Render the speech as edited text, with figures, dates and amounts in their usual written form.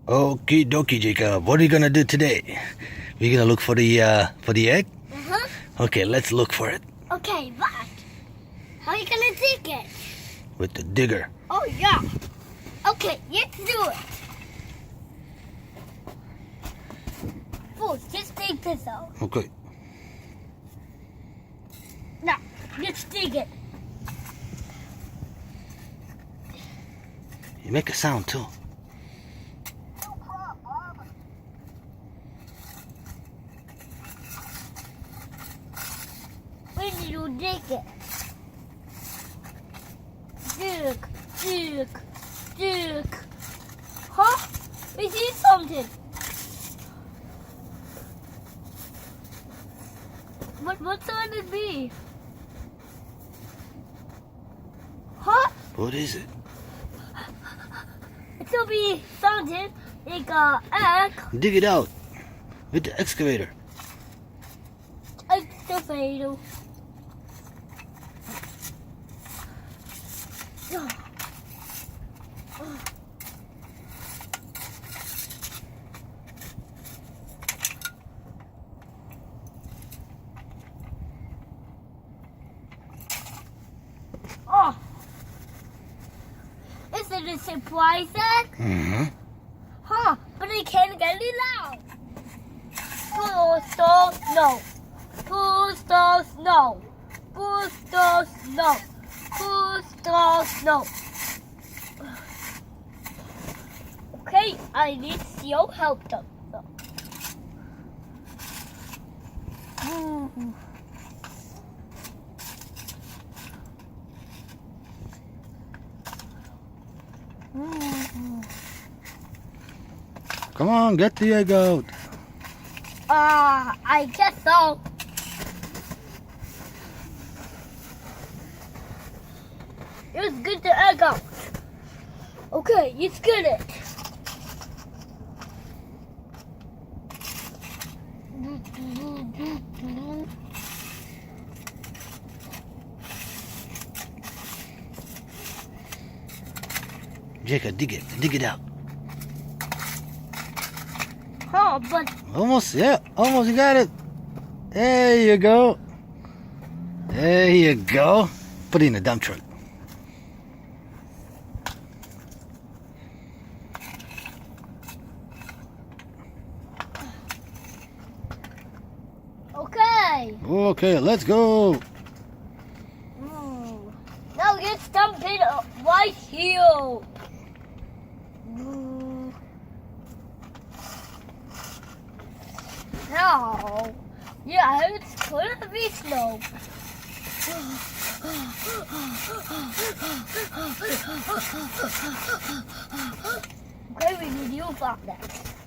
Okie dokie, Jacob. What are you gonna do today? We're gonna look for the egg? Uh-huh. Okay, let's look for it. Okay, but how are you gonna dig it? With the digger. Oh yeah. Okay, let's do it. First, just dig this out. Okay. Now, let's dig it. You make a sound too. When did you dig it? Dig. Huh? We see something. What's on it be? Huh? What is it? It'll be something like a egg. Dig it out with the excavator. Excavator. Oh, is it a surprise egg? Mm-hmm. Huh, but I can't get it out. Bulldozer, no. Bulldozer, no. Bulldozer, no. Bulldozer, no. Okay, I need your help though. Come on, get the egg out. I guess so. Let's get the egg out. Okay, let's get it. Jacob, dig it out. Huh, but Almost, yeah, almost, you got it. There you go. There you go. Put it in the dump truck. okay. Okay, let's go. Now let's dump it right here. Now, yeah, it's gonna be slow. Okay, we need you for that.